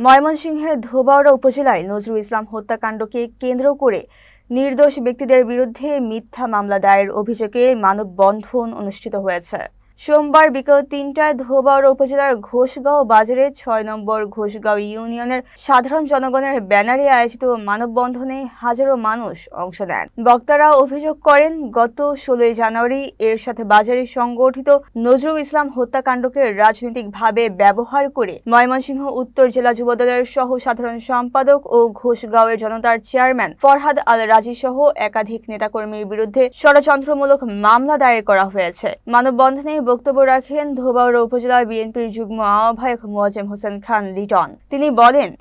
ময়মনসিংহের ধোবাউড়া উপজেলায় নজরুল ইসলাম হত্যাকাণ্ডকে কেন্দ্র করে নির্দোষ ব্যক্তিদের বিরুদ্ধে মিথ্যা মামলা দায়ের অভিযোগে মানববন্ধন অনুষ্ঠিত হয়েছে। সোমবার বিকেল ৩টায় ধোবাউড়া উপজেলার ঘোষগাঁও বাজারে ৬ নম্বর ঘোষগাঁও ইউনিয়নের সাধারণ জনগণের ব্যানারে আয়োজিত মানববন্ধনে হাজারো মানুষ অংশ নেন। বক্তারা অভিযোগ করেন, গত ১৬ জানুয়ারি এরশাদ বাজারে সংগঠিত নজরুল ইসলাম হত্যাকাণ্ডকে রাজনৈতিকভাবে ব্যবহার করে ময়মনসিংহ উত্তর জেলা যুবদলের সহ সাধারণ সম্পাদক ও ঘোষগাঁওয়ের জনতার চেয়ারম্যান ফরহাদ আল রাজি সহ একাধিক নেতাকর্মীর বিরুদ্ধে ষড়যন্ত্রমূলক মামলা দায়ের করা হয়েছে। মানববন্ধনে বক্তব্য রাখেন ধোবাউড়া উপজেলা বিএনপির যুগ্ম আহ্বায়ক মোয়াজ্জেম হোসেন খান লিটন।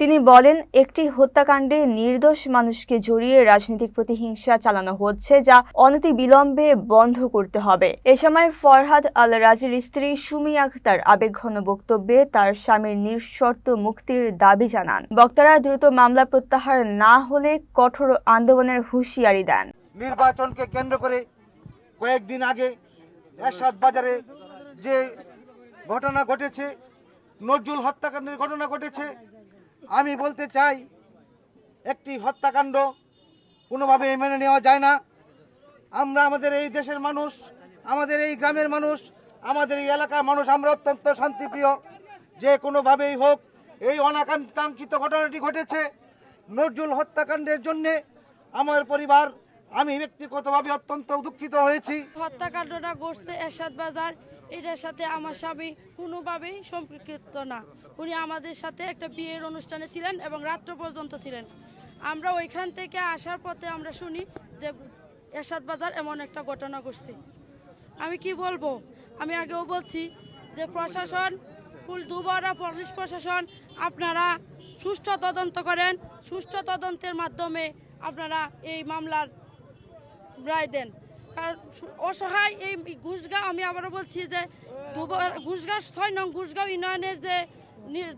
তিনি বলেন একটি হত্যাকাণ্ডে নির্দোষ মানুষকে জড়িয়ে রাজনৈতিক প্রতিহিংসা চালানো হচ্ছে, যা অনতিবিলম্বে বন্ধ করতে হবে। এ সময় ফরহাদ আল রাজির স্ত্রী সুমি আক্তার আবেগঘন বক্তব্যে তার স্বামীর নিঃশর্ত মুক্তির দাবি জানান। বক্তারা দ্রুত মামলা প্রত্যাহার না হলে কঠোর আন্দোলনের হুঁশিয়ারি দেন। নির্বাচনকে কেন্দ্র করে কয়েকদিন আগে এরশাদ বাজারে যে ঘটনা ঘটেছে, নজরুল হত্যাকাণ্ডের ঘটনা ঘটেছে, আমি বলতে চাই একটি হত্যাকাণ্ড কোনোভাবে মেনে নেওয়া যায় না। আমরা আমাদের এই দেশের মানুষ, আমাদের এই গ্রামের মানুষ, আমাদের এই এলাকার মানুষ, আমরা অত্যন্ত শান্তিপ্রিয়। যে কোনোভাবেই হোক এই অনাকাঙ্ক্ষিত ঘটনাটি ঘটেছে। নজরুল হত্যাকাণ্ডের জন্যে আমার পরিবার, আমি ব্যক্তিগতভাবে অত্যন্ত দুঃখিত হয়েছি। হত্যাকাণ্ডটা ঘটছে এরশাদ বাজার, এটার সাথে আমার স্বামী কোনোভাবেই সম্পৃক্ত না। উনি আমাদের সাথে একটা বিয়ের অনুষ্ঠানে ছিলেন এবং রাত্র পর্যন্ত ছিলেন। আমরা ওইখান থেকে আসার পথে আমরা শুনি যে এরশাদ বাজার এমন একটা ঘটনা ঘটছে। আমি কি বলবো, আমি আগেও বলছি যে প্রশাসন, ধোবাউড়া পুলিশ প্রশাসন, আপনারা সুষ্ঠু তদন্ত করেন। সুষ্ঠু তদন্তের মাধ্যমে আপনারা এই মামলার রায় দেন। কারণ অসহায় এই ঘোষগাঁও, আমি আবারও বলছি যে ঘোষগাঁও ৬ নং ঘোষগাঁও ইউনিয়নের যে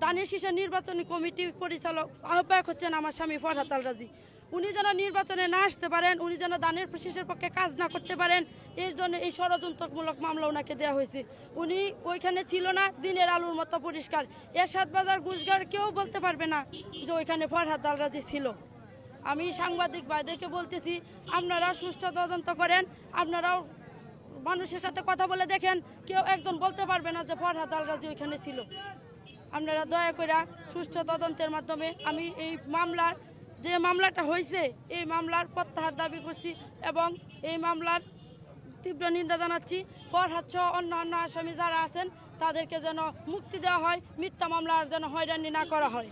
দানের শীষে নির্বাচনী কমিটি পরিচালক আহ্বায়ক হচ্ছেন আমার স্বামী ফরহাদ আল রাজি। উনি যেন নির্বাচনে না আসতে পারেন, উনি যেন দানের শীষের পক্ষে কাজ না করতে পারেন, এর জন্য এই ষড়যন্ত্রমূলক মামলা ওনাকে দেওয়া হয়েছে। উনি ওইখানে ছিল না, দিনের আলুর মতো পরিষ্কার। এরশাদ বাজার ঘোষগাঁওর কেউ বলতে পারবে না যে ওইখানে ফরহাদ আল রাজি ছিল। আমি সাংবাদিক ভাইদেরকে বলতেছি, আপনারা সুষ্ঠু তদন্ত করেন, আপনারাও মানুষের সাথে কথা বলে দেখেন, কেউ একজন বলতে পারবে না যে ফরহাদ আল রাজি ওইখানে ছিল। আপনারা দয়া করে সুষ্ঠু তদন্তের মাধ্যমে, আমি এই মামলার যে মামলাটা হয়েছে এই মামলার প্রত্যাহার দাবি করছি এবং এই মামলার তীব্র নিন্দা জানাচ্ছি। ফরহাদ সহ অন্যান্য আসামি যারা আছেন তাদেরকে যেন মুক্তি দেওয়া হয়, মিথ্যা মামলার যেন হয়রানি না করা হয়।